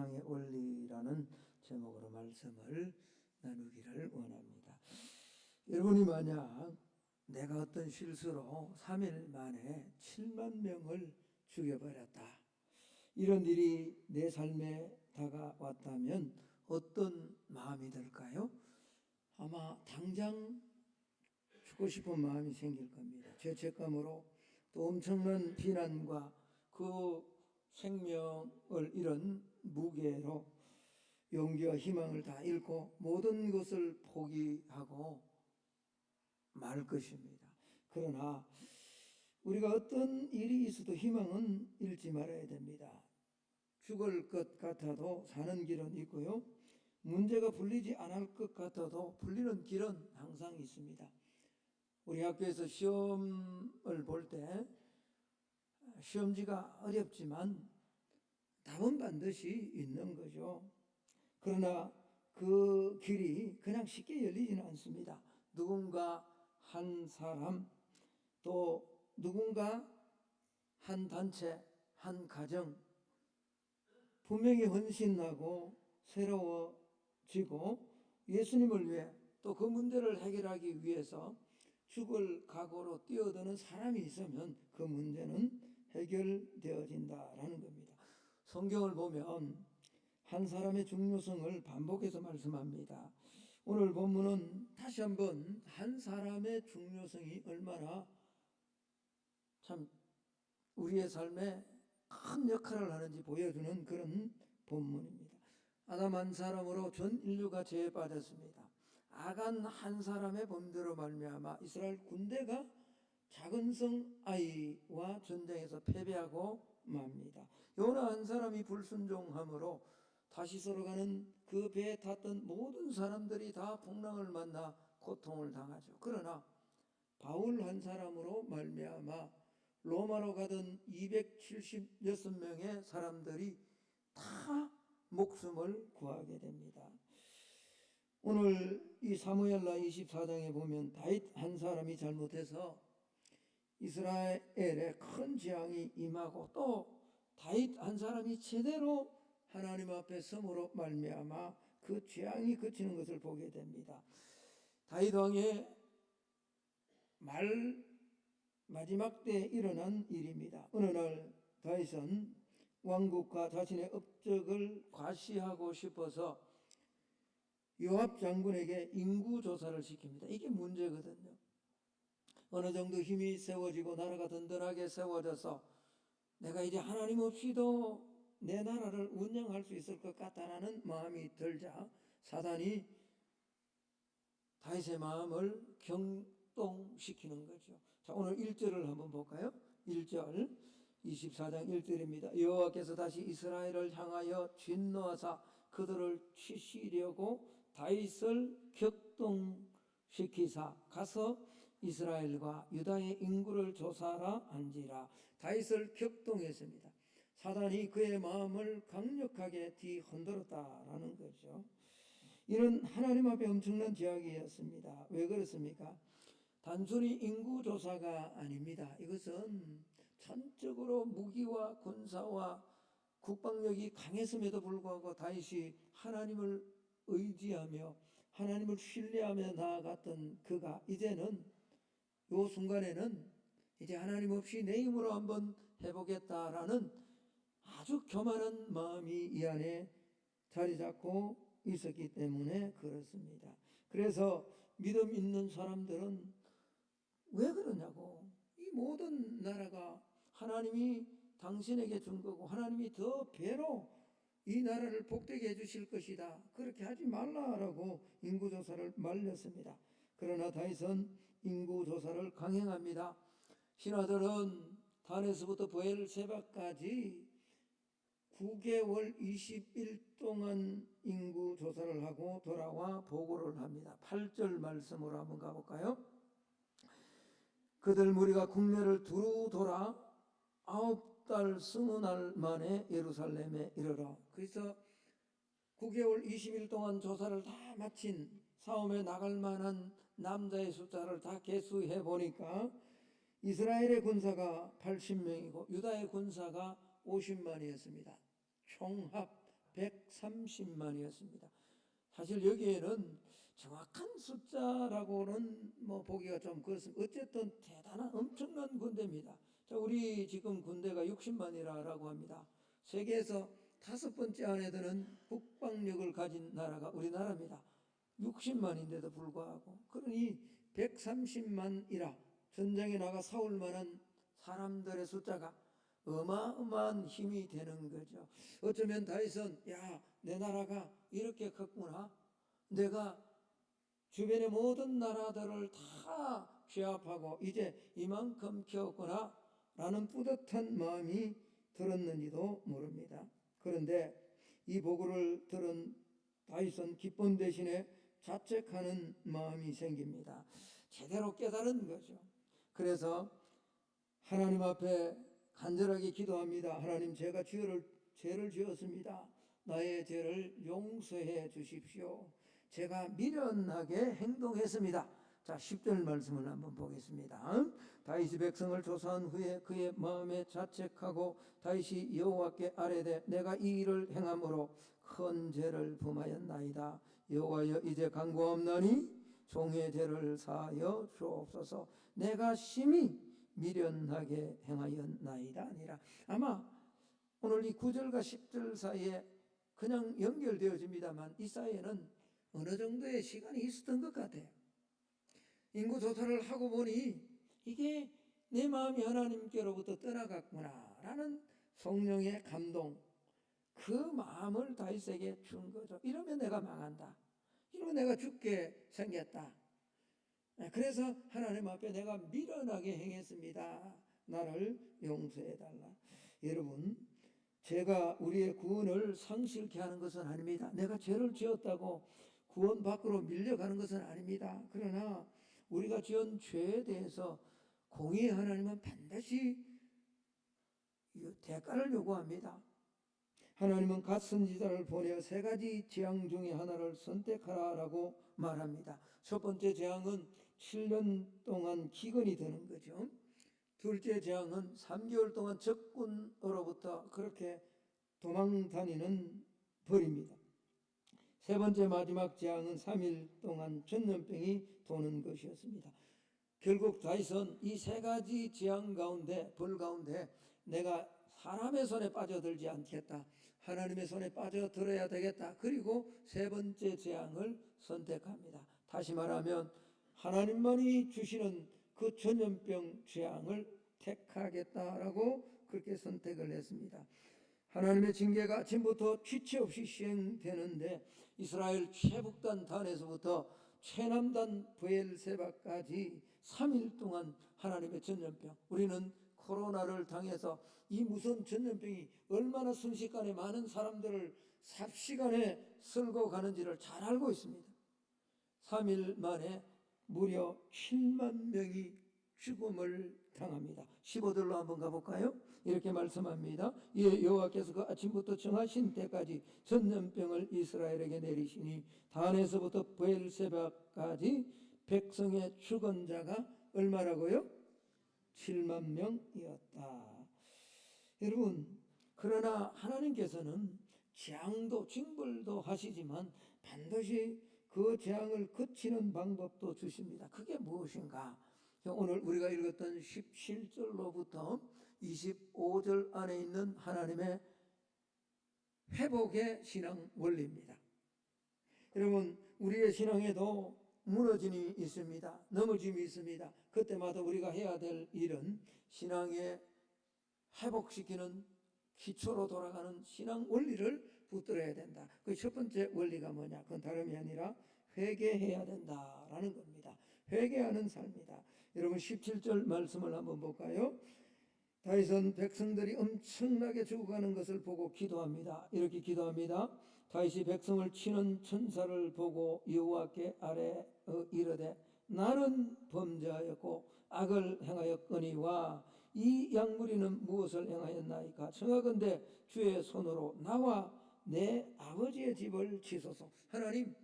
신앙의 원리라는 제목으로 말씀을 나누기를 원합니다. 여러분이 만약 내가 어떤 실수로 3일 만에 7만 명을 죽여버렸다, 이런 일이 내 삶에 다가왔다면 어떤 마음이 들까요? 아마 당장 죽고 싶은 마음이 생길 겁니다. 죄책감으로, 또 엄청난 비난과 그 생명을 잃은 무게로 용기와 희망을 다 잃고 모든 것을 포기하고 말 것입니다. 그러나 우리가 어떤 일이 있어도 희망은 잃지 말아야 됩니다. 죽을 것 같아도 사는 길은 있고요, 문제가 풀리지 않을 것 같아도 풀리는 길은 항상 있습니다. 우리 학교에서 시험을 볼 때 시험지가 어렵지만 답은 반드시 있는 거죠. 그러나 그 길이 그냥 쉽게 열리지는 않습니다. 누군가 한 사람, 또 누군가 한 단체, 한 가정, 분명히 헌신하고 새로워지고 예수님을 위해 또 그 문제를 해결하기 위해서 죽을 각오로 뛰어드는 사람이 있으면 그 문제는 해결되어진다라는 겁니다. 성경을 보면 한 사람의 중요성을 반복해서 말씀합니다. 오늘 본문은 다시 한번 한 사람의 중요성이 얼마나 참 우리의 삶에 큰 역할을 하는지 보여주는 그런 본문입니다. 아담 한 사람으로 전 인류가 죄에 빠졌습니다. 아간 한 사람의 범죄로 말미암아 이스라엘 군대가 작은 성 아이와 전쟁에서 패배하고 맙니다. 요나 한 사람이 불순종함으로 다시서로 가는 그 배에 탔던 모든 사람들이 다 풍랑을 만나 고통을 당하죠. 그러나 바울 한 사람으로 말미암아 로마로 가던 276명의 사람들이 다 목숨을 구하게 됩니다. 오늘 이 사무엘라 24장에 보면 다윗 한 사람이 잘못해서 이스라엘에 큰 재앙이 임하고, 또 다윗 한 사람이 제대로 하나님 앞에 섬으로 말미암아 그 재앙이 그치는 것을 보게 됩니다. 다윗 왕의 마지막 때에 일어난 일입니다. 어느 날 다윗은 왕국과 자신의 업적을 과시하고 싶어서 요압 장군에게 인구조사를 시킵니다. 이게 문제거든요. 어느 정도 힘이 세워지고 나라가 든든하게 세워져서 내가 이제 하나님 없이도 내 나라를 운영할 수 있을 것 같다라는 마음이 들자 사단이 다윗의 마음을 경동시키는 거죠. 자, 오늘 1절을 한번 볼까요? 1절 24장 1절입니다. 여호와께서 다시 이스라엘을 향하여 진노하사 그들을 치시려고 다윗을 격동시키사 가서 이스라엘과 유다의 인구를 조사하라 한지라. 다윗을 격동했습니다. 사단이 그의 마음을 강력하게 뒤흔들었다라는 거죠. 이는 하나님 앞에 엄청난 제약이었습니다. 왜 그렇습니까? 단순히 인구조사가 아닙니다. 이것은 전적으로 무기와 군사와 국방력이 강했음에도 불구하고 다윗이 하나님을 의지하며 하나님을 신뢰하며 나아갔던 그가 이제는 이 순간에는 이제 하나님 없이 내 힘으로 한번 해보겠다라는 아주 교만한 마음이 이 안에 자리 잡고 있었기 때문에 그렇습니다. 그래서 믿음 있는 사람들은 왜 그러냐고, 이 모든 나라가 하나님이 당신에게 준 거고 하나님이 더 배로 이 나라를 복되게 해주실 것이다, 그렇게 하지 말라라고 인구조사를 말렸습니다. 그러나 다윗은 인구조사를 강행합니다. 신하들은 단에서부터 브엘세바까지 9개월 20일 동안 인구조사를 하고 돌아와 보고를 합니다. 8절 말씀으로 한번 가볼까요? 그들 무리가 국내를 두루 돌아 9달 20날 만에 예루살렘에 이르러, 그래서 9개월 20일 동안 조사를 다 마친 싸움에 나갈 만한 남자의 숫자를 다 계수해 보니까 이스라엘의 군사가 80명이고 유다의 군사가 50만이었습니다. 총합 130만이었습니다. 사실 여기에는 정확한 숫자라고는 뭐 보기가 좀 그렇습니다. 어쨌든 대단한 엄청난 군대입니다. 자, 우리 지금 군대가 60만이라고 합니다. 세계에서 5번째 안에 드는 국방력을 가진 나라가 우리나라입니다. 60만인데도 불구하고, 그러니 130만이라 전장에 나가 싸울 만한 사람들의 숫자가 어마어마한 힘이 되는 거죠. 어쩌면 다윗은 야, 내 나라가 이렇게 컸구나, 내가 주변의 모든 나라들을 다 제압하고 이제 이만큼 키웠구나 라는 뿌듯한 마음이 들었는지도 모릅니다. 그런데 이 보고를 들은 다윗은 기쁨 대신에 자책하는 마음이 생깁니다. 제대로 깨달은 거죠. 그래서 하나님 앞에 간절하게 기도합니다. 하나님, 제가 죄를 지었습니다. 나의 죄를 용서해 주십시오. 제가 미련하게 행동했습니다. 자, 10절 말씀을 한번 보겠습니다. 다윗이 백성을 조사한 후에 그의 마음에 자책하고 다윗이 여호와께 아뢰되 내가 이 일을 행함으로 큰 죄를 범하였나이다. 여호와여, 이제 간구하옵나니 종의 죄를 사하여 주옵소서. 내가 심히 미련하게 행하였나이다 아니라. 아마 오늘 이 9절과 10절 사이에 그냥 연결되어집니다만 이 사이에는 어느 정도의 시간이 있었던 것 같아요. 인구조사를 하고 보니 이게 내 마음이 하나님께로부터 떠나갔구나 라는 성령의 감동, 그 마음을 다윗에게 준 거죠. 이러면 내가 망한다, 이러면 내가 죽게 생겼다. 그래서 하나님 앞에 내가 미련하게 행했습니다. 나를 용서해달라. 여러분, 제가 우리의 구원을 상실케 하는 것은 아닙니다. 내가 죄를 지었다고 구원 밖으로 밀려가는 것은 아닙니다. 그러나 우리가 지은 죄에 대해서 공의의 하나님은 반드시 대가를 요구합니다. 하나님은 갓 선지자를 보내어 3가지 재앙 중에 하나를 선택하라라고 말합니다. 첫 번째 재앙은 7년 동안 기근이 드는 거죠. 둘째 재앙은 3개월 동안 적군으로부터 그렇게 도망 다니는 벌입니다. 세 번째 마지막 재앙은 3일 동안 전염병이 도는 것이었습니다. 결국 다윗은 이 3가지 재앙 가운데, 벌 가운데 내가 사람의 손에 빠져들지 않겠다, 하나님의 손에 빠져들어야 되겠다. 그리고 3번째 재앙을 선택합니다. 다시 말하면 하나님만이 주시는 그 전염병 재앙을 택하겠다라고 그렇게 선택을 했습니다. 하나님의 징계가 아침부터 취체 없이 시행되는데 이스라엘 최북단 단에서부터 최남단 브엘세바까지 3일 동안 하나님의 전염병, 우리는 코로나를 당해서 이 무서운 전염병이 얼마나 순식간에 많은 사람들을 삽시간에 쓸고 가는지를 잘 알고 있습니다. 3일 만에 무려 7만 명이 죽음을 당합니다. 15절로 한번 가볼까요? 이렇게 말씀합니다. 예, 여호와께서 그 아침부터 정하신 때까지 전염병을 이스라엘에게 내리시니 단에서부터 브엘세바까지 백성의 죽은 자가 얼마라고요? 7만 명이었다. 여러분, 그러나 하나님께서는 재앙도 징벌도 하시지만 반드시 그 재앙을 그치는 방법도 주십니다. 그게 무엇인가? 오늘 우리가 읽었던 17절로부터 25절 안에 있는 하나님의 회복의 신앙 원리입니다. 여러분, 우리의 신앙에도 무너짐이 있습니다. 넘어짐이 있습니다. 그때마다 우리가 해야 될 일은 신앙에 회복시키는 기초로 돌아가는 신앙 원리를 붙들어야 된다. 그 첫 번째 원리가 뭐냐? 그건 다름이 아니라 회개해야 된다라는 겁니다. 회개하는 삶이다. 여러분, 17절 말씀을 한번 볼까요? 다윗은 백성들이 엄청나게 죽어가는 것을 보고 기도합니다. 이렇게 기도합니다. 다윗이 백성을 치는 천사를 보고 여호와께 아뢰어 이르되 나는 범죄하였고 악을 행하였거니와 이 양무리는 무엇을 행하였나이까? 청하건대 주의 손으로 나와 내 아버지의 집을 치소서. 하나님,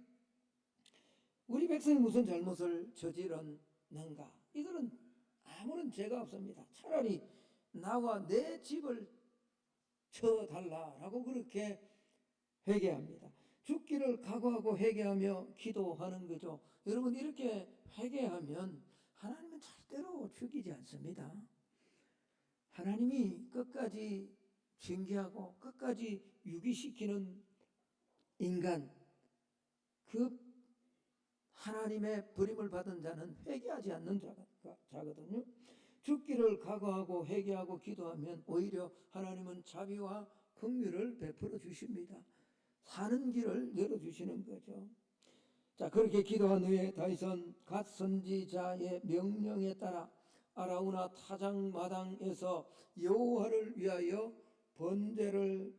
우리 백성이 무슨 잘못을 저질렀는가? 이들은 아무런 죄가 없습니다. 차라리 나와 내 집을 쳐달라라고 그렇게 회개합니다. 죽기를 각오하고 회개하며 기도하는 거죠. 여러분, 이렇게 회개하면 하나님은 절대로 죽이지 않습니다. 하나님이 끝까지 징계하고 끝까지 유기시키는 인간, 그 하나님의 버림을 받은 자는 회개하지 않는 자거든요. 죽기를 각오하고 회개하고 기도하면 오히려 하나님은 자비와 긍휼을 베풀어 주십니다. 사는 길을 열어주시는 거죠. 자, 그렇게 기도한 후에 다윗은 갓 선지자의 명령에 따라 아라우나 타작마당에서 여호와를 위하여 번제를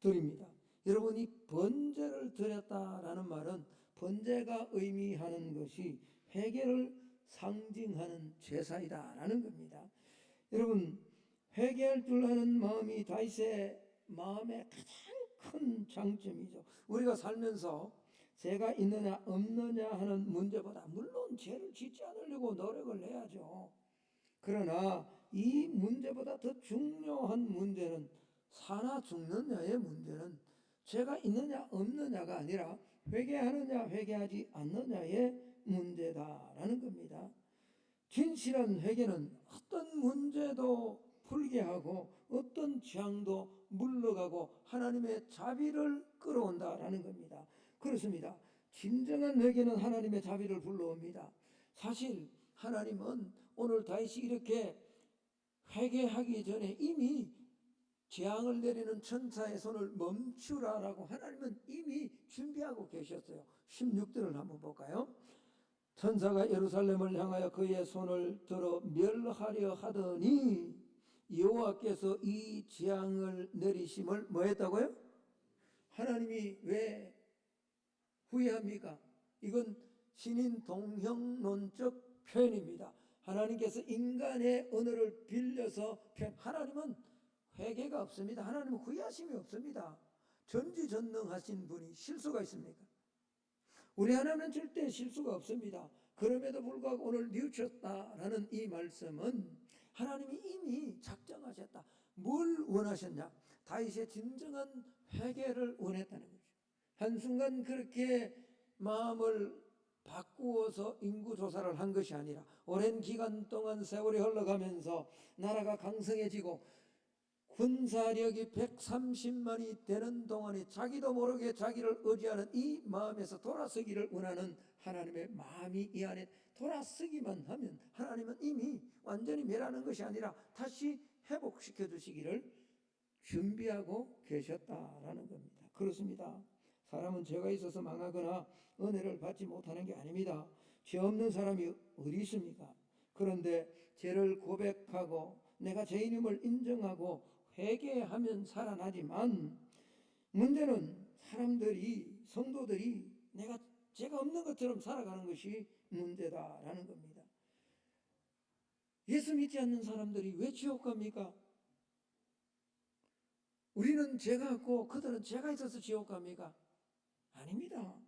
드립니다. 여러분, 이 번제를 드렸다라는 말은 번제가 의미하는 것이 회개를 상징하는 제사이다라는 겁니다. 여러분, 회개할 줄 아는 마음이 다윗의 마음의 가장 큰 장점이죠. 우리가 살면서 죄가 있느냐 없느냐 하는 문제보다 물론 죄를 짓지 않으려고 노력을 해야죠. 그러나 이 문제보다 더 중요한 문제는 사나 죽느냐의 문제는 죄가 있느냐 없느냐가 아니라 회개하느냐 회개하지 않느냐의 문제다라는 겁니다. 진실한 회개는 어떤 문제도 풀게 하고 어떤 재앙도 물러가고 하나님의 자비를 끌어온다라는 겁니다. 그렇습니다. 진정한 회개는 하나님의 자비를 불러옵니다. 사실 하나님은 오늘 다윗이 이렇게 회개하기 전에 이미 재앙을 내리는 천사의 손을 멈추라라고 하나님은 이미 준비하고 계셨어요. 16절을 한번 볼까요? 천사가 예루살렘을 향하여 그의 손을 들어 멸하려 하더니 여호와께서 이 재앙을 내리심을 뭐 했다고요? 하나님이 왜 후회합니까? 이건 신인 동형론적 표현입니다. 하나님께서 인간의 언어를 빌려서 하나님은 회개가 없습니다. 하나님은 후회하심이 없습니다. 전지전능하신 분이 실수가 있습니까? 우리 하나님은 절대 실수가 없습니다. 그럼에도 불구하고 오늘 뉘우쳤다라는 이 말씀은 하나님이 이미 작정하셨다. 뭘 원하셨냐? 다윗의 진정한 회개를 원했다는 거죠. 한순간 그렇게 마음을 바꾸어서 인구조사를 한 것이 아니라 오랜 기간 동안 세월이 흘러가면서 나라가 강성해지고 군사력이 130만이 되는 동안에 자기도 모르게 자기를 의지하는 이 마음에서 돌아서기를 원하는 하나님의 마음이 이 안에 돌아서기만 하면 하나님은 이미 완전히 멸하는 것이 아니라 다시 회복시켜 주시기를 준비하고 계셨다라는 겁니다. 그렇습니다. 사람은 죄가 있어서 망하거나 은혜를 받지 못하는 게 아닙니다. 죄 없는 사람이 어디 있습니까? 그런데 죄를 고백하고 내가 죄인임을 인정하고 회개하면 살아나지만 문제는 사람들이 성도들이 내가 죄가 없는 것처럼 살아가는 것이 문제다라는 겁니다. 예수 믿지 않는 사람들이 왜 지옥 갑니까? 우리는 죄가 없고 그들은 죄가 있어서 지옥 갑니까? 아닙니다.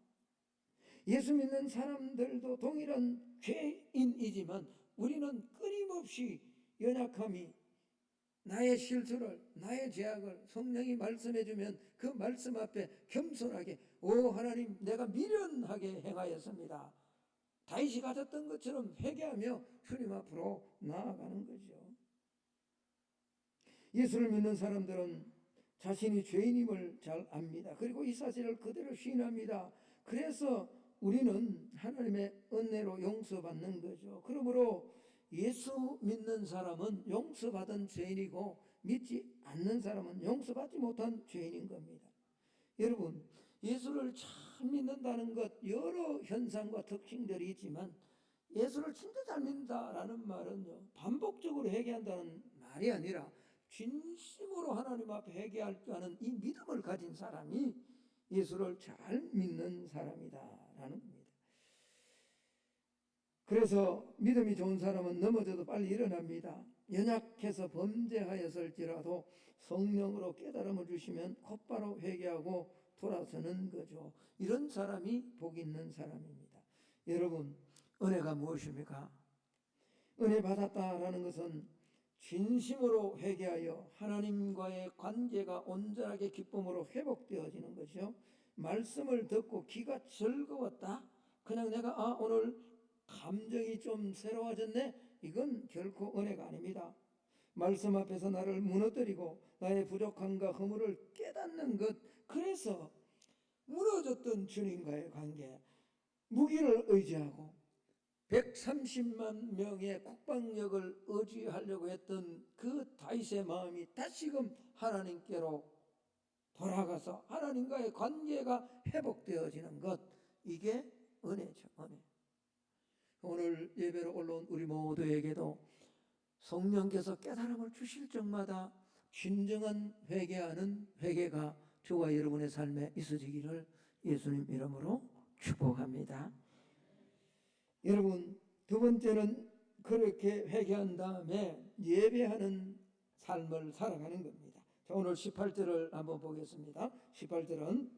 예수 믿는 사람들도 동일한 죄인이지만 우리는 끊임없이 연약함이 나의 실수를 나의 죄악을 성령이 말씀해주면 그 말씀 앞에 겸손하게 오 하나님 내가 미련하게 행하였습니다. 다윗이 가졌던 것처럼 회개하며 주님 앞으로 나아가는 거죠. 예수를 믿는 사람들은 자신이 죄인임을 잘 압니다. 그리고 이 사실을 그대로 시인합니다. 그래서 우리는 하나님의 은혜로 용서받는 거죠. 그러므로 예수 믿는 사람은 용서받은 죄인이고 믿지 않는 사람은 용서받지 못한 죄인인 겁니다. 여러분, 예수를 잘 믿는다는 것 여러 현상과 특징들이 있지만 예수를 진짜 잘 믿는다라는 말은요 반복적으로 회개한다는 말이 아니라 진심으로 하나님 앞에 회개할 줄 아는 이 믿음을 가진 사람이 예수를 잘 믿는 사람이다라는 겁니다. 그래서 믿음이 좋은 사람은 넘어져도 빨리 일어납니다. 연약해서 범죄하였을지라도 성령으로 깨달음을 주시면 곧바로 회개하고 돌아서는 거죠. 이런 사람이 복 있는 사람입니다. 여러분, 은혜가 무엇입니까? 은혜 받았다라는 것은 진심으로 회개하여 하나님과의 관계가 온전하게 기쁨으로 회복되어지는 것이요. 말씀을 듣고 귀가 즐거웠다. 그냥 내가 오늘 감정이 좀 새로워졌네. 이건 결코 은혜가 아닙니다. 말씀 앞에서 나를 무너뜨리고 나의 부족함과 허물을 깨닫는 것. 그래서 무너졌던 주님과의 관계, 무기를 의지하고 130만 명의 국방력을 의지하려고 했던 그 다윗의 마음이 다시금 하나님께로 돌아가서 하나님과의 관계가 회복되어지는 것, 이게 은혜죠. 은혜. 오늘 예배로 올라온 우리 모두에게도 성령께서 깨달음을 주실 적마다 진정한 회개하는 회개가 저와 여러분의 삶에 있어지기를 예수님 이름으로 축복합니다. 여러분, 두 번째는 그렇게 회개한 다음에 예배하는 삶을 살아가는 겁니다. 자, 오늘 18절을 한번 보겠습니다. 18절은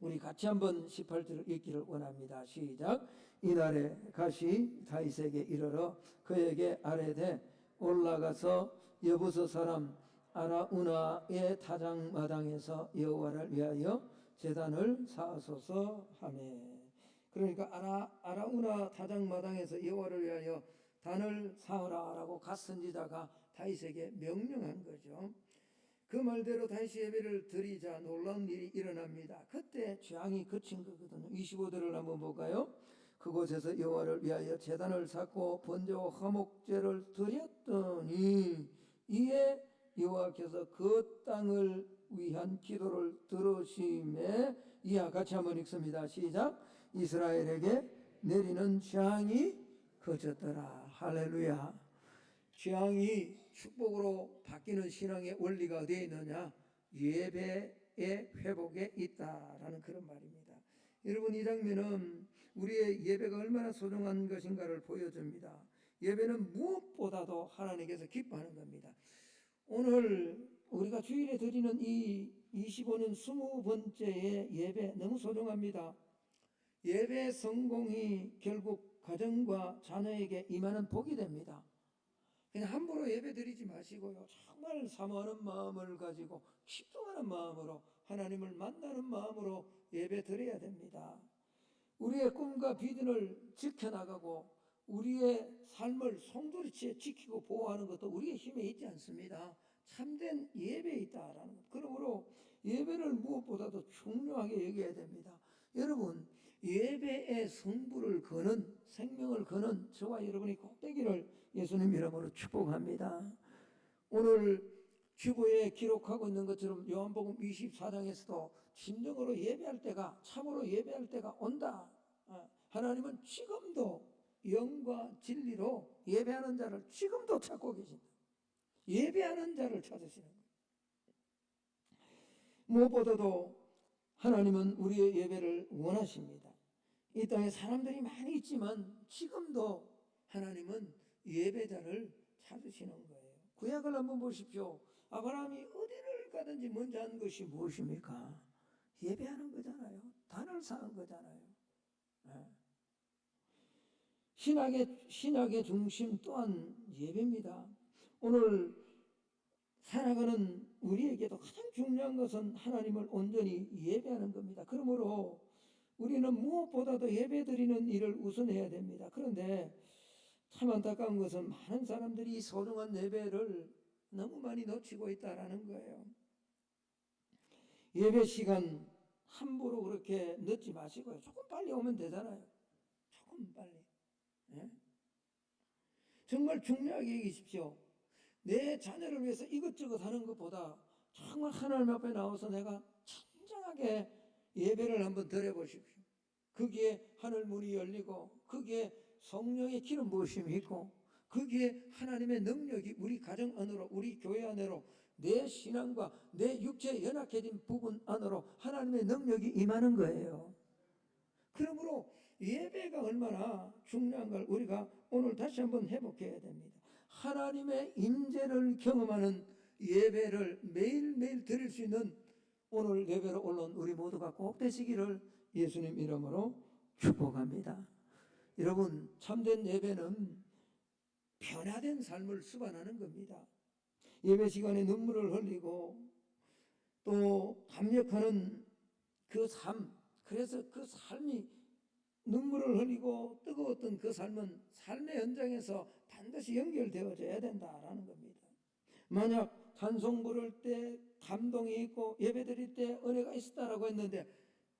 우리 같이 한번 18절을 읽기를 원합니다. 시작. 이날에 가시 다윗에게 이르러 그에게 아뢰되 올라가서 여부서 사람 아라우나의 타작마당에서 여호와를 위하여 제단을 쌓으소서 하매. 그러니까 아라우나 타작마당에서 여호와를 위하여 단을 쌓으라라고 갓 선지자가 다윗에게 명령한 거죠. 그 말대로 다시 예배를 드리자 놀라운 일이 일어납니다. 그때 재앙이 그친 거거든요. 25절을 한번 볼까요? 그곳에서 여호와를 위하여 제단을 쌓고 번제와 화목제를 드렸더니 이에 여호와께서 그 땅을 위한 기도를 들으심에 이와 같이 한번 읽습니다. 시작. 이스라엘에게 내리는 재앙이 그쳤더라. 할렐루야. 재앙이 축복으로 바뀌는 신앙의 원리가 어디에 있느냐? 예배의 회복에 있다라는 그런 말입니다. 여러분, 이 장면은 우리의 예배가 얼마나 소중한 것인가를 보여줍니다. 예배는 무엇보다도 하나님께서 기뻐하는 겁니다. 오늘 우리가 주일에 드리는 이 25년 20번째의 예배 너무 소중합니다. 예배 성공이 결국 가정과 자녀에게 임하는 복이 됩니다. 그냥 함부로 예배 드리지 마시고요. 정말 사모하는 마음을 가지고 기도하는 마음으로 하나님을 만나는 마음으로 예배 드려야 됩니다. 우리의 꿈과 비전을 지켜나가고 우리의 삶을 송두리째 지키고 보호하는 것도 우리의 힘에 있지 않습니다. 참된 예배에 있다라는 것. 그러므로 예배를 무엇보다도 중요하게 여겨야 됩니다. 여러분, 예배의 성부를 거는, 생명을 거는 저와 여러분이 꼭 되기를 예수님 이름으로 축복합니다. 오늘 주보에 기록하고 있는 것처럼 요한복음 24장에서도 진정으로 예배할 때가, 참으로 예배할 때가 온다. 하나님은 지금도 영과 진리로 예배하는 자를 지금도 찾고 계신다. 예배하는 자를 찾으시는 거예요. 무엇보다도 하나님은 우리의 예배를 원하십니다. 이 땅에 사람들이 많이 있지만 지금도 하나님은 예배자를 찾으시는 거예요. 구약을 한번 보십시오. 아브라함이 어디를 가든지 먼저 한 것이 무엇입니까? 예배하는 거잖아요. 단을 쌓은 거잖아요. 신약의 중심 또한 예배입니다. 오늘 살아가는 우리에게도 가장 중요한 것은 하나님을 온전히 예배하는 겁니다. 그러므로 우리는 무엇보다도 예배드리는 일을 우선해야 됩니다. 그런데 참 안타까운 것은 많은 사람들이 소중한 예배를 너무 많이 놓치고 있다는 거예요. 예배 시간 함부로 그렇게 늦지 마시고요. 조금 빨리 오면 되잖아요. 조금 빨리. 정말 중요하게 여기십시오. 내 자녀를 위해서 이것저것 하는 것보다 정말 하나님 앞에 나와서 내가 진정하게 예배를 한번 드려보십시오. 거기에 하늘 문이 열리고 거기에 성령의 기름 부으심이 있고 거기에 하나님의 능력이 우리 가정 안으로, 우리 교회 안으로, 내 신앙과 내 육체에 연약해진 부분 안으로 하나님의 능력이 임하는 거예요. 그러므로 예배가 얼마나 중요한 걸 우리가 오늘 다시 한번 회복해야 됩니다. 하나님의 임재를 경험하는 예배를 매일매일 드릴 수 있는 오늘 예배로 올라온 우리 모두가 꼭 되시기를 예수님 이름으로 축복합니다. 여러분, 참된 예배는 변화된 삶을 수반하는 겁니다. 예배 시간에 눈물을 흘리고 또 감격하는 그 삶, 그래서 그 삶이 눈물을 흘리고 뜨거웠던 그 삶은 삶의 현장에서 반드시 연결되어져야 된다라는 겁니다. 만약 찬송 부를 때 감동이 있고 예배 드릴 때 은혜가 있었다라고 했는데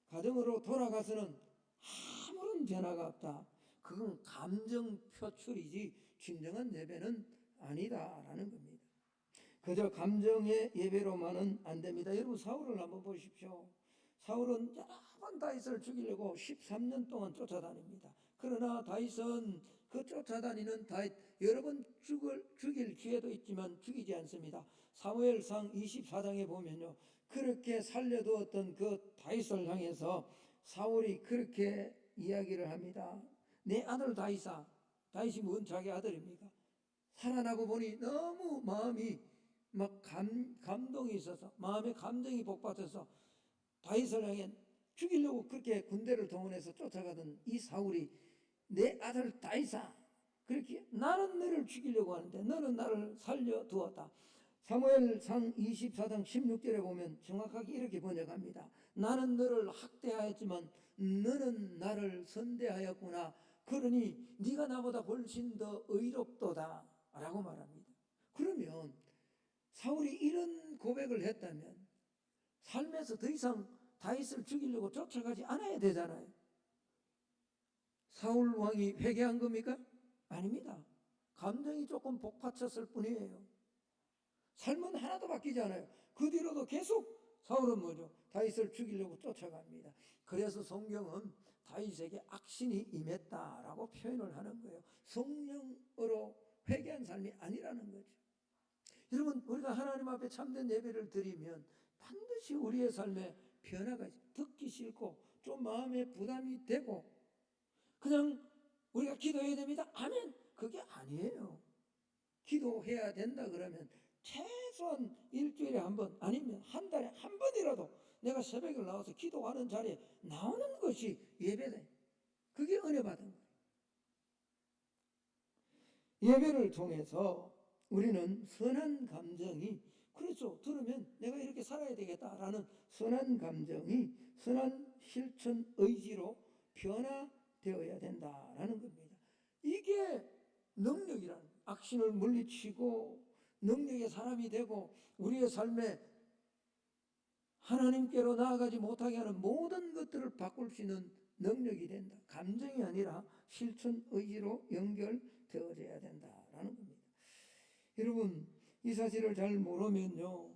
가정으로 돌아가서는 아무런 변화가 없다. 그건 감정 표출이지 진정한 예배는 아니다라는 겁니다. 그저 감정의 예배로만은 안 됩니다. 여러분 사울을 한번 보십시오. 사울은 여러 번 다윗을 죽이려고 13년 동안 쫓아다닙니다. 그러나 다윗은 그 쫓아다니는 다윗 여러 번 죽일 기회도 있지만 죽이지 않습니다. 사무엘상 24장에 보면요, 그렇게 살려두었던 그 다윗을 향해서 사울이 그렇게 이야기를 합니다. 내 아들 다윗아, 다윗이 뭔 자기 아들입니까? 살아나고 보니 너무 마음이 막 감동이 있어서 마음의 감정이 복받쳐서 다윗을 향해 죽이려고 그렇게 군대를 동원해서 쫓아가던 이 사울이 내 아들 다윗아, 그렇게 나는 너를 죽이려고 하는데 너는 나를 살려두었다. 사무엘상 24장 16절에 보면 정확하게 이렇게 번역합니다. 나는 너를 학대하였지만 너는 나를 선대하였구나. 그러니 네가 나보다 훨씬 더 의롭도다 라고 말합니다. 그러면 사울이 이런 고백을 했다면 삶에서 더 이상 다윗을 죽이려고 쫓아가지 않아야 되잖아요. 사울 왕이 회개한 겁니까? 아닙니다. 감정이 조금 복받쳤을 뿐이에요. 삶은 하나도 바뀌지 않아요. 그 뒤로도 계속 사울은 뭐죠? 다윗을 죽이려고 쫓아갑니다. 그래서 성경은 다윗에게 악신이 임했다라고 표현을 하는 거예요. 성령으로 회개한 삶이 아니라는 거죠. 여러분, 우리가 하나님 앞에 참된 예배를 드리면 반드시 우리의 삶에 변화가 듣기 싫고 좀 마음에 부담이 되고 그냥 우리가 기도해야 됩니다. 아멘. 그게 아니에요. 기도해야 된다 그러면 최소한 일주일에 한 번 아니면 한 달에 한 번이라도 내가 새벽에 나와서 기도하는 자리에 나오는 것이 예배다. 그게 은혜 받은 거예요. 예배를 통해서 우리는 선한 감정이, 그렇죠, 들으면 내가 이렇게 살아야 되겠다라는 선한 감정이 선한 실천 의지로 변화되어야 된다라는 겁니다. 이게 능력이라는 거예요. 악신을 물리치고 능력의 사람이 되고 우리의 삶에 하나님께로 나아가지 못하게 하는 모든 것들을 바꿀 수 있는 능력이 된다. 감정이 아니라 실천 의지로 연결되어져야 된다라는 겁니다. 여러분, 이 사실을 잘 모르면요,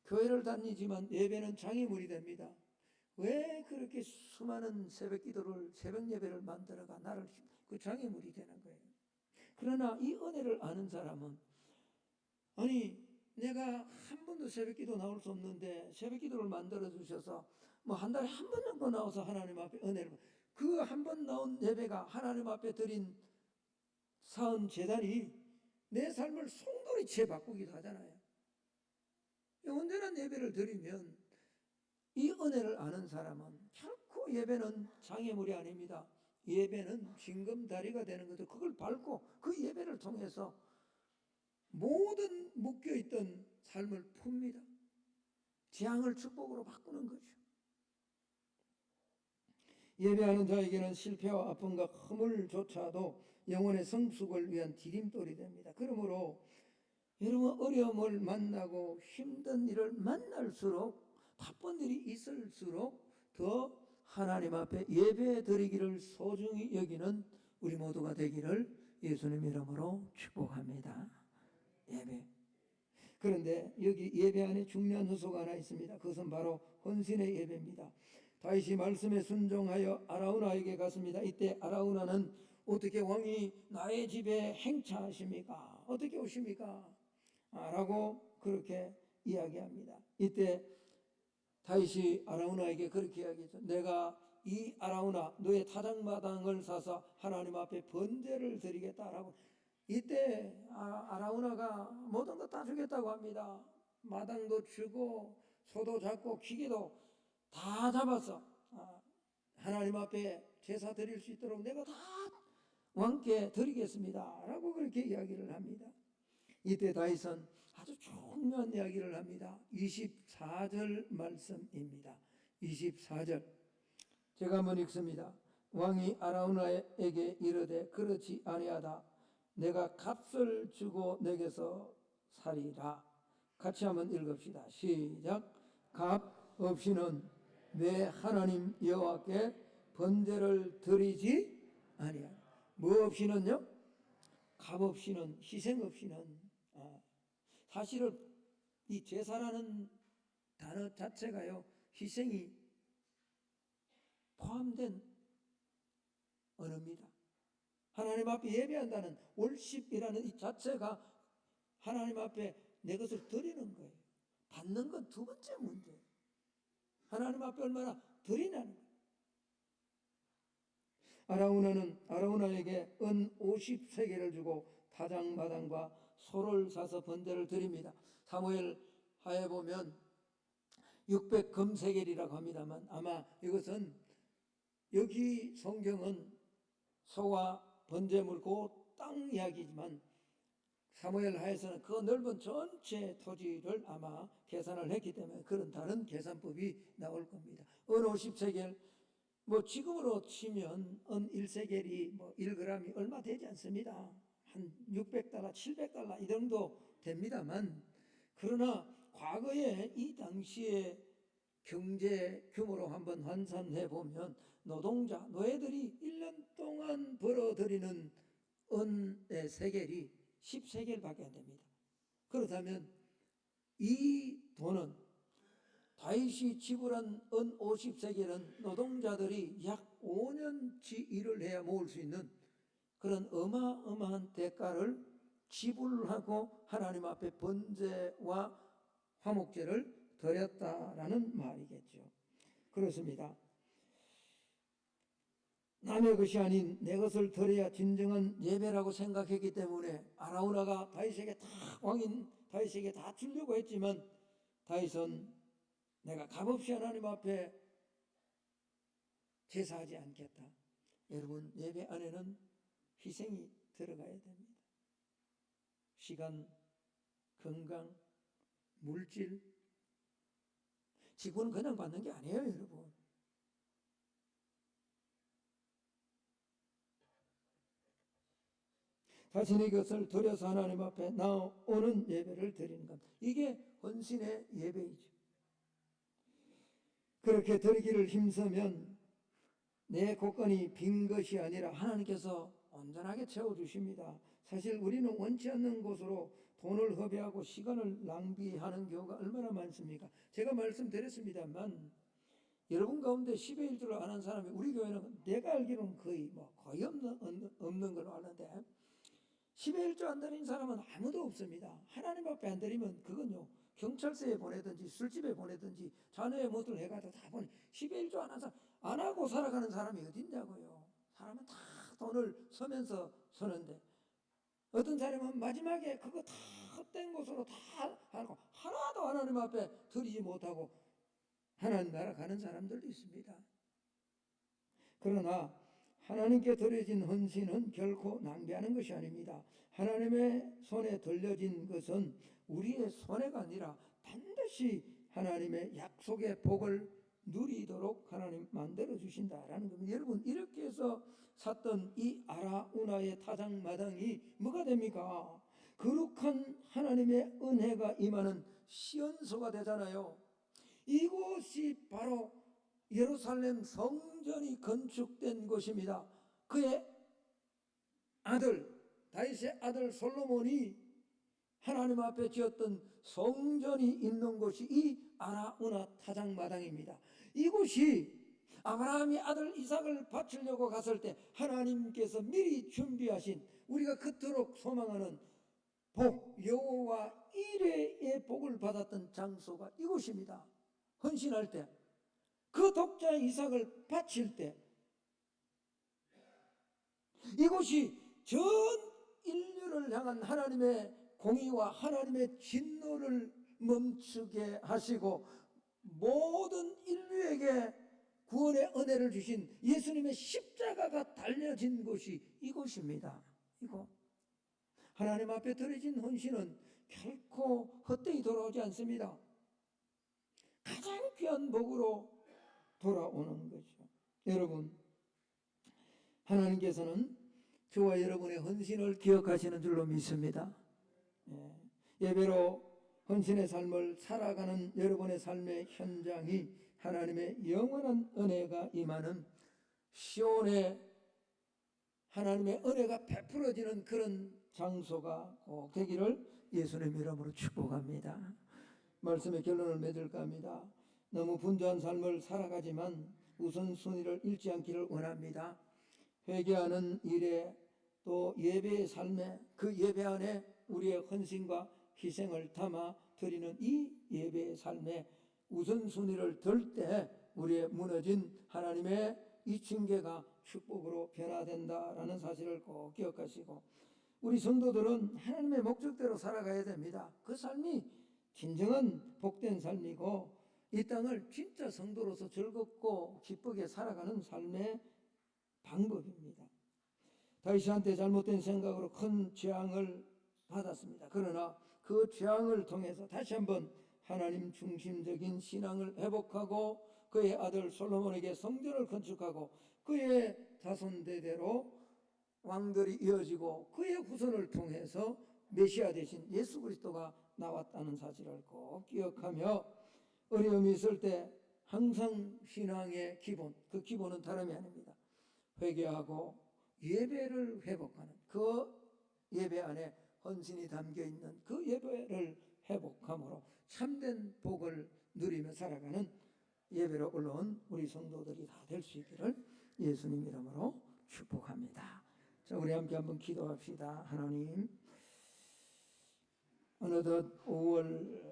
교회를 다니지만 예배는 장애물이 됩니다. 왜 그렇게 수많은 새벽 기도를, 새벽 예배를 만들어가 나를 그 장애물이 되는 거예요. 그러나 이 은혜를 아는 사람은, 아니 내가 한 번도 새벽 기도 나올 수 없는데 새벽 기도를 만들어 주셔서 뭐 한 달에 한 번 정도 나와서 하나님 앞에 은혜를, 그 한 번 나온 예배가 하나님 앞에 드린 사은 제단이 내 삶을 송두리째 바꾸기도 하잖아요. 온전한 예배를 드리면 이 은혜를 아는 사람은 결코 예배는 장애물이 아닙니다. 예배는 징검다리가 되는 거죠. 그걸 밟고 그 예배를 통해서 모든 묶여있던 삶을 풉니다. 재앙을 축복으로 바꾸는 거죠. 예배하는 자에게는 실패와 아픔과 허물조차도 영혼의 성숙을 위한 디딤돌이 됩니다. 그러므로 여러분, 어려움을 만나고 힘든 일을 만날수록, 바쁜 일이 있을수록 더 하나님 앞에 예배 드리기를 소중히 여기는 우리 모두가 되기를 예수님 이름으로 축복합니다. 예배. 그런데 여기 예배 안에 중요한 요소가 하나 있습니다. 그것은 바로 헌신의 예배입니다. 다윗이 말씀에 순종하여 아라우나에게 갔습니다. 이때 아라우나는 어떻게 왕이 나의 집에 행차하십니까? 어떻게 오십니까? 라고 그렇게 이야기합니다. 이때 다윗이 아라우나에게 그렇게 이야기했죠. 내가 이 아라우나 너의 타작마당을 사서 하나님 앞에 번제를 드리겠다라고. 이때 아라우나가 모든 것 다 주겠다고 합니다. 마당도 주고 소도 잡고 기계도 다 잡아서 하나님 앞에 제사 드릴 수 있도록 내가 다 왕께 드리겠습니다 라고 그렇게 이야기를 합니다. 이때 다윗은 아주 중요한 이야기를 합니다. 24절 말씀입니다. 24절 제가 한번 읽습니다. 왕이 아라우나에게 이르되 그렇지 아니하다. 내가 값을 주고 내게서 사리라. 같이 한번 읽읍시다. 시작. 값 없이는 내 하나님 여호와께 번제를 드리지 아니하라. 뭐 없이는요? 값 없이는, 희생 없이는. 사실은 이 제사라는 단어 자체가요, 희생이 포함된 언어입니다. 하나님 앞에 예배한다는 월십이라는 이 자체가 하나님 앞에 내 것을 드리는 거예요. 받는 건 두 번째 문제. 하나님 앞에 얼마나 드리냐는 거예요. 아라우나에게 은 50세겔을 주고 타작마당과 소를 사서 번제를 드립니다. 사무엘 하에 보면 600금세겔이라고 합니다만 아마 이것은 여기 성경은 소와 번제물 그 땅 이야기지만 사무엘 하에서는 그 넓은 전체 토지를 아마 계산을 했기 때문에 그런 다른 계산법이 나올 겁니다. 은 50세겔, 뭐 지금으로 치면 은 1세겔이 뭐 1g이 얼마 되지 않습니다. 한 600달러, 700달러 이 정도 됩니다만, 그러나 과거에 이 당시에 경제 규모로 한번 환산해 보면 노예들이 1년 동안 벌어들이는 은의 세겔이 10세겔밖에 안 됩니다. 그렇다면 이 돈은 다윗이 지불한 은 50세겔은 노동자들이 약 5년치 일을 해야 모을 수 있는 그런 어마어마한 대가를 지불하고 하나님 앞에 번제와 화목제를 드렸다라는 말이겠죠. 그렇습니다. 남의 것이 아닌 내 것을 드려야 진정한 예배라고 생각했기 때문에 아라우나가 다윗에게 왕인 다윗에게 다 주려고 했지만 다윗은 내가 값없이 하나님 앞에 제사하지 않겠다. 여러분, 예배 안에는 희생이 들어가야 됩니다. 시간, 건강, 물질, 지구는 그냥 받는 게 아니에요, 여러분. 자신의 것을 드려서 하나님 앞에 나오는 예배를 드리는 것, 이게 헌신의 예배이죠. 그렇게 드리기를 힘쓰면 내 곳간이 빈 것이 아니라 하나님께서 온전하게 채워주십니다. 사실 우리는 원치 않는 곳으로 돈을 허비하고 시간을 낭비하는 경우가 얼마나 많습니까? 제가 말씀드렸습니다만 여러분 가운데 10의 1조를 안 한 사람이 우리 교회는 내가 알기로는 거의 없는 걸로 아는데 10의 1조 안 드린 사람은 아무도 없습니다. 하나님 앞에 안 드리면 그건요, 경찰서에 보내든지 술집에 보내든지 자녀의 뭐들 해가지고 다 보내. 10의 1조 안 한 사람, 안 하고 살아가는 사람이 어디 있냐고요. 사람은 다 돈을 서면서 서는데 어떤 사람은 마지막에 그거 다 헛된 것으로 다 하고 하나도 하나님 앞에 드리지 못하고 하나님 나라 가는 사람들도 있습니다. 그러나 하나님께 드려진 헌신은 결코 낭비하는 것이 아닙니다. 하나님의 손에 들려진 것은 우리의 손해가 아니라 반드시 하나님의 약속의 복을 누리도록 하나님 만들어 주신다라는 겁니다. 여러분, 이렇게 해서 샀던 이 아라우나의 타작마당이 뭐가 됩니까? 거룩한 하나님의 은혜가 임하는 시온소가 되잖아요. 이곳이 바로 예루살렘 성전이 건축된 곳입니다. 그의 아들, 다윗의 아들 솔로몬이 하나님 앞에 지었던 성전이 있는 곳이 이 아라우나 타작마당입니다. 이곳이 아브라함이 아들 이삭을 바치려고 갔을 때 하나님께서 미리 준비하신 우리가 그토록 소망하는 복, 여호와 이레의 복을 받았던 장소가 이곳입니다. 헌신할 때, 그 독자 이삭을 바칠 때, 이곳이 전 인류를 향한 하나님의 공의와 하나님의 진노를 멈추게 하시고 모든 인류에게 구원의 구원의 은혜를 주신 예수님의 십자가가 달려진 곳이 이곳입니다. 이곳. 하나님 앞에 드려진 헌신은 결코 헛되이 돌아오지 않습니다. 가장 귀한 복으로 돌아오는 거죠. 여러분, 하나님께서는 저와 여러분의 헌신을 기억하시는 줄로 믿습니다. 예배로 헌신의 삶을 살아가는 여러분의 삶의 현장이 하나님의 영원한 은혜가 임하는 시온의 하나님의 은혜가 베풀어지는 그런 장소가 꼭 되기를 예수님 이름으로 축복합니다. 말씀의 결론을 맺을까 합니다. 너무 분주한 삶을 살아가지만 우선순위를 잃지 않기를 원합니다. 회개하는 일에 또 예배의 삶에 그 예배 안에 우리의 헌신과 희생을 담아 드리는 이 예배의 삶에 우선순위를 들 때 우리의 무너진 하나님의 이 징계가 축복으로 변화된다라는 사실을 꼭 기억하시고, 우리 성도들은 하나님의 목적대로 살아가야 됩니다. 그 삶이 진정한 복된 삶이고 이 땅을 진짜 성도로서 즐겁고 기쁘게 살아가는 삶의 방법입니다. 다윗한테 잘못된 생각으로 큰 재앙을 받았습니다. 그러나 그 재앙을 통해서 다시 한번 하나님 중심적인 신앙을 회복하고 그의 아들 솔로몬에게 성전을 건축하고 그의 자손 대대로 왕들이 이어지고 그의 후손을 통해서 메시아 대신 예수 그리스도가 나왔다는 사실을 꼭 기억하며 어려움이 있을 때 항상 신앙의 기본, 그 기본은 다름이 아닙니다. 회개하고 예배를 회복하는 그 예배 안에 헌신이 담겨있는 그 예배를 회복함으로 참된 복을 누리며 살아가는 예배로 올라온 우리 성도들이 다 될 수 있기를 예수님 이름으로 축복합니다. 자, 우리 함께 한번 기도합시다. 하나님, 어느덧 5월